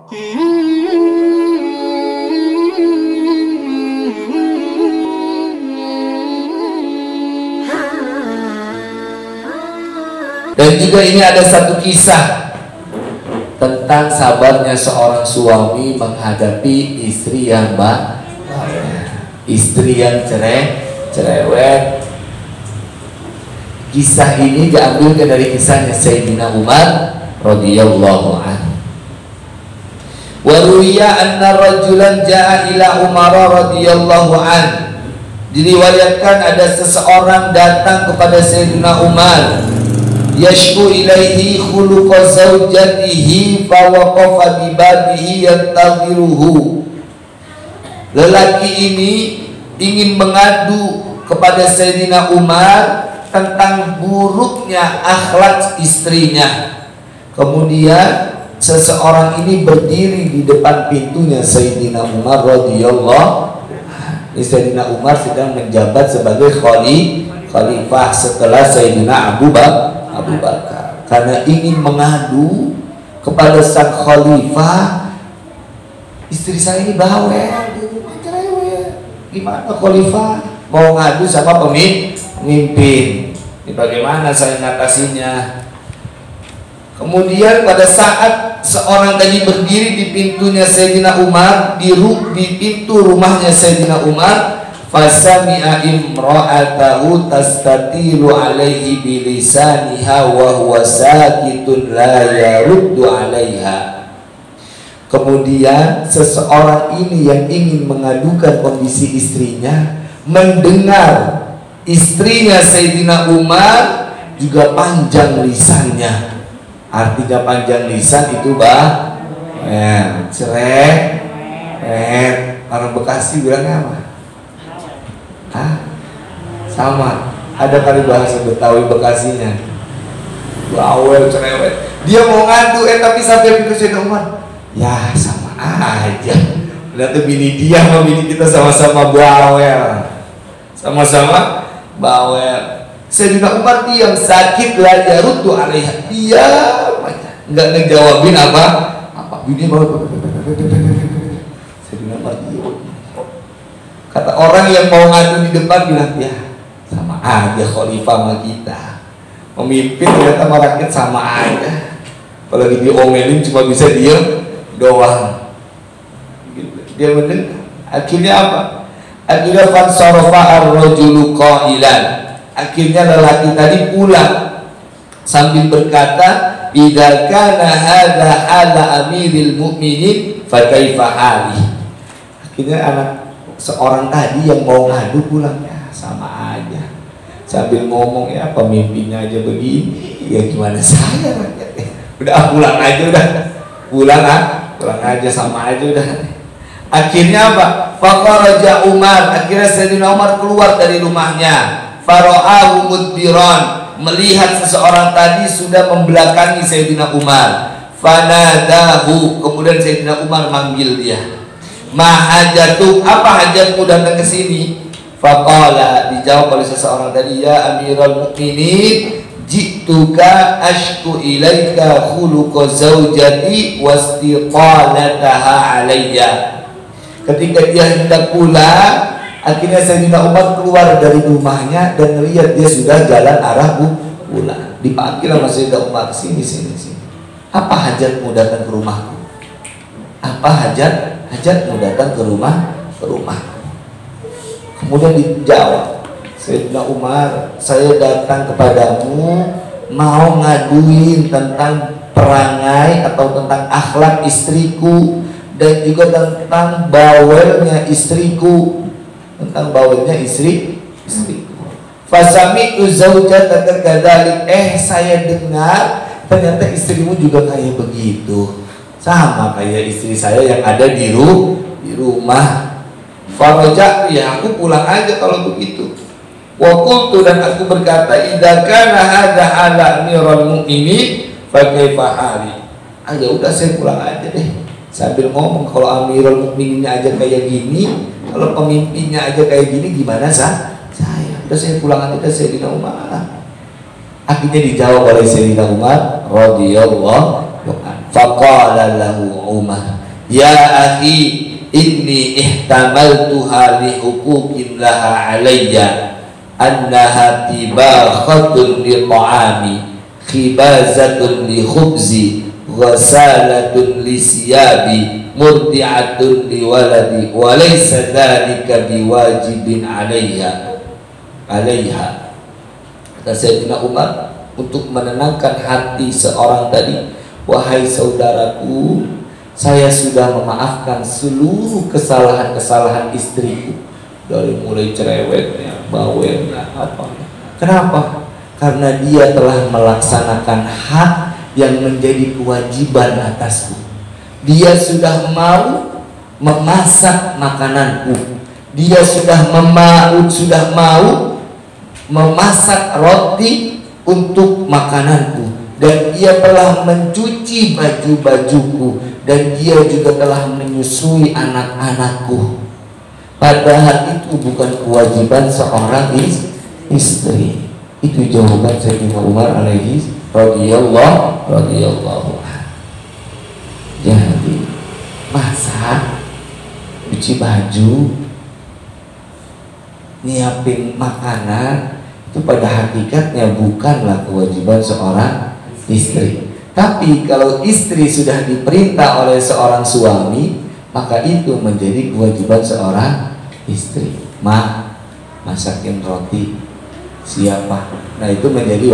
Dan juga ini ada satu kisah tentang sabarnya seorang suami menghadapi istri yang istri yang cerewet. Kisah ini diambil dari kisahnya Sayyidina Umar radhiyallahu anhu. Wa ruwiya anna rajulan jaa ila Umar radhiyallahu anhu. Diriwayatkan ada seseorang datang kepada Sayyidina Umar, yashku ilaihi khuluqa zawjatihi fa waqafa bi babihi yantadhiruhu. Lelaki ini ingin mengadu kepada Sayyidina Umar tentang buruknya akhlak istrinya. Kemudian seseorang ini berdiri di depan pintunya Sayyidina Umar radhiyallahu. Sayyidina Umar sedang menjabat sebagai khalifah setelah Sayyidina Abu Bakar. Karena ingin mengadu kepada sang khalifah, istri saya ini bawel, gimana khalifah mau ngadu sama pemimpin, ini bagaimana saya ngatasinya? Kemudian pada saat seorang tadi berdiri di pintunya Sayyidina Umar, di pintu rumahnya Sayyidina Umar, fasami'a imra'atahu tastatilu alaihi bilisaniha wa huwa sakitun la yaruddu alaiha. Kemudian seseorang ini yang ingin mengadukan kondisi istrinya mendengar istrinya Sayyidina Umar juga panjang lisannya. Artinya panjang lisan itu cerek. Orang Bekasi bilangnya apa? Sama. Ada kali bahasa Betawi Bekasinya. Bawel, cerewet. Dia mau ngadu, tapi sampai pintu Sayyidina Umar. Ya sama aja. Lihat bini dia sama bini kita sama-sama bawel. Sama-sama bawel. Sayyidina Umar diam, sakit la yaruddu alaiha. Diam aja, enggak ngejawabin apa. Bini bawel. Sayyidina Umar diam. Kata orang yang mau ngadu di depan bilang, ya sama aja khalifah sama kita. Pemimpin ternyata sama rakyat sama aja. Kalau diomelin cuma bisa diam doang. Dia mendengar. Akhirnya apa? Akhirnya fansarafa ar-rajulu qailan. Akhirnya lelaki tadi pulang sambil berkata, idza kana hadza hala amiril mu'minin fa kaifa hali. Akhirnya anak seorang tadi yang mau ngadu pulang, ya sama aja. Sambil ngomong, ya pemimpinnya aja begini, ya gimana saya rakyatnya. Udah pulang aja udah. Pulang aja sama aja udah. Akhirnya apa? Faqaraja Umar. Akhirnya Sayyidina Umar keluar dari rumahnya. Fara'ahu mudbiran, melihat seseorang tadi sudah membelakangi Sayyidina Umar. Fanadahu, kemudian Sayyidina Umar manggil dia. Ma hajatu, apa hajatmu datang ke sini? Faqala, dijawab oleh seseorang tadi, ya Amirul Mukminin, jituka ashku ilaika khuluqa zaujati wastiqalataha alayya. Ketika dia hendak pulang, akhirnya Sayyidina Umar keluar dari rumahnya dan melihat dia sudah jalan arah pulang. Dipanggil sama Sayyidina Umar, sini. Apa hajatmu datang ke rumahku? Apa hajatmu datang ke rumahku? Kemudian dijawab, Sayyidina Umar, saya datang kepadamu mau ngaduin tentang perangai atau tentang akhlak istriku dan juga tentang bawelnya istriku. Fasami'tu zaujataka kadzalik. Saya dengar ternyata istrimu juga kayak begitu. Sama kayak istri saya yang ada di rumah. Faraja'tu, ya aku pulang aja kalau begitu. Wa qultu, dan aku berkata, idza kana hadza ala amirul mu'minin fa kaifa hali. Ya udah saya pulang aja deh. Sambil ngomong, kalau Amirul Mukmininnya aja kayak gini, kalau pemimpinnya aja kayak gini, gimana saya? Udah saya pulang aja ke Sayyidina Umar. Akhirnya dijawab oleh Sayyidina Umar radhiyallahu anhu. Faqala lahu Umar, ya akhi, inni ihtamaltuha li huquqin laha alayya, annaha tibakhatun li ta'ami, khibazatun li khubzi, ghasalatun li siyabi, murdi'atun li waladi, wa laysa dhalika biwajibin alaiha. Kata Sayyidina Umar untuk menenangkan hati seorang tadi, wahai saudaraku, saya sudah memaafkan seluruh kesalahan-kesalahan istriku, dari mulai cerewetnya, bawelnya, apa. Kenapa? Karena dia telah melaksanakan hak yang menjadi kewajiban atasku. Dia sudah mau memasak makananku. Dia sudah mau memasak roti untuk makananku, dan dia telah mencuci baju-bajuku, dan dia juga telah menyusui anak-anakku. Padahal itu bukan kewajiban seorang istri. Itu jawaban Sayyidina Umar alaihi radhiyallahu. Jadi masak, cuci baju, nyiapin makanan, itu pada hakikatnya bukanlah kewajiban seorang istri. Tapi kalau istri sudah diperintah oleh seorang suami, maka itu menjadi kewajiban seorang istri. Masakin roti, siapa? Nah, itu menjadi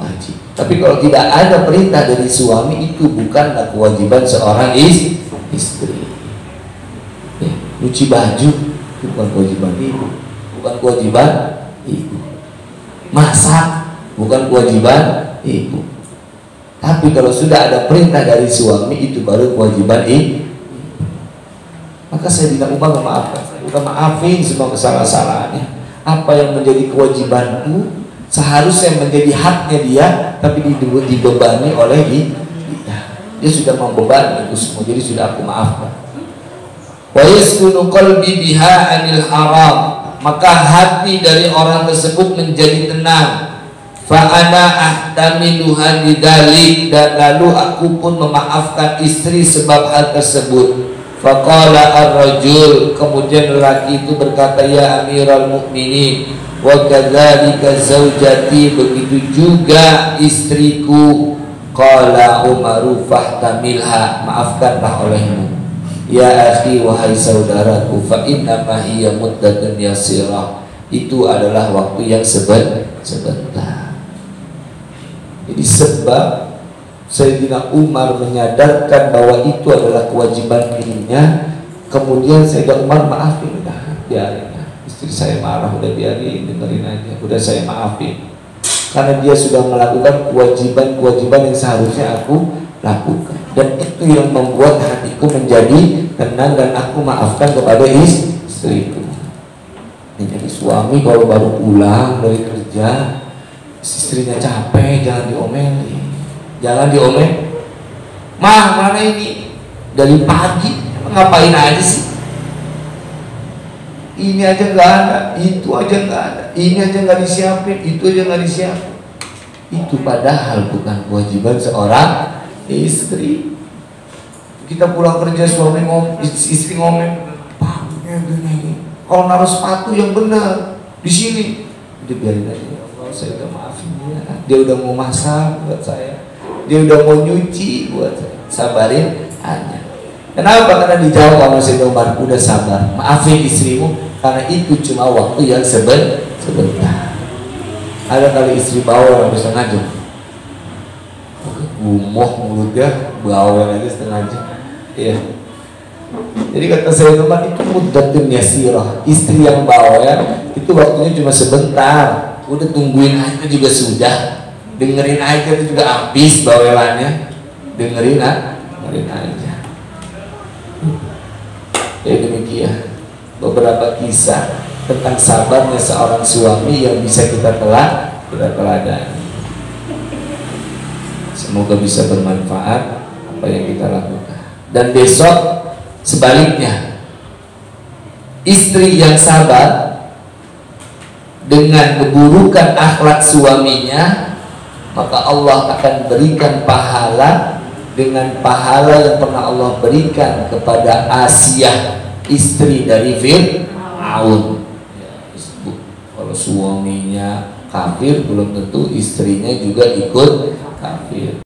wajib. Tapi kalau tidak ada perintah dari suami, itu bukanlah kewajiban seorang istri. Ya, cuci baju itu bukan kewajiban ibu, bukan kewajiban ibu. Masak bukan kewajiban ibu. Tapi kalau sudah ada perintah dari suami, itu baru kewajiban ibu. Maka Sayyidina Umar memaafkan, udah maafin semua kesalahan-kesalahannya. Apa yang menjadi kewajibanku seharusnya menjadi haknya dia, tapi dibebani oleh dia sudah membebani itu semua, jadi sudah aku maafkan. Wa yaskunu qalbi biha anil haram, maka hati dari orang tersebut menjadi tenang. Fa ana ahtamiluha lidalik, dan lalu aku pun memaafkan istri sebab hal tersebut. Faqala ar-rajul, kemudian lelaki itu berkata, ya Amirul Mukminin, wa kadzalika zaujati, begitu juga istriku. Qala Umaru fahtamilha, maafkanlah olehmu. Ya akhi, wahai saudaraku, fa inna ma hiya muddatun yasirah, itu adalah waktu yang sebentar. Jadi sebab Sayyidina Umar menyadarkan bahwa itu adalah kewajiban dirinya, kemudian Sayyidina Umar maafin, udah biarin, istri saya marah, udah biarin, dengerin aja, udah saya maafin, karena dia sudah melakukan kewajiban-kewajiban yang seharusnya aku lakukan, dan itu yang membuat hatiku menjadi tenang, dan aku maafkan kepada istriku. Jadi suami kalau baru pulang dari kerja, istrinya capek, jangan diomeli. Jangan diomel, mah mana ini dari pagi ngapain aja sih? Ini aja nggak ada, itu aja nggak ada, ini aja nggak disiapin, itu aja nggak disiapin. Itu padahal bukan kewajiban seorang istri. Kita pulang kerja, suami istri ngomel, pak, gini, kalau naruh sepatu yang benar di sini, udah biarin aja. Allah, saya udah maafin dia, dia udah mau masak buat saya, dia udah mau nyuci buat saya, sabarin hanya. Kenapa? Karena dijawab sama Sayyidina Umar, udah sabar, maafin istrimu, karena itu cuma waktu yang sebentar. Ada kali istri bawel sampai setengah jam, gumoh mulutnya, bawel aja setengah jam. Iya. Jadi kata Sayyidina Umar, itu muddatun yasirah, istri yang bawel itu waktunya cuma sebentar. Udah tungguin aja juga sudah, dengerin aja itu juga habis bawelannya, dengerin aja. Ya demikian beberapa kisah tentang sabarnya seorang suami yang bisa kita teladani. Semoga bisa bermanfaat apa yang kita lakukan. Dan besok sebaliknya, istri yang sabar dengan keburukan akhlak suaminya, maka Allah akan berikan pahala dengan pahala yang pernah Allah berikan kepada Asiyah, istri dari Fir'aun. Ya, kalau suaminya kafir belum tentu istrinya juga ikut kafir.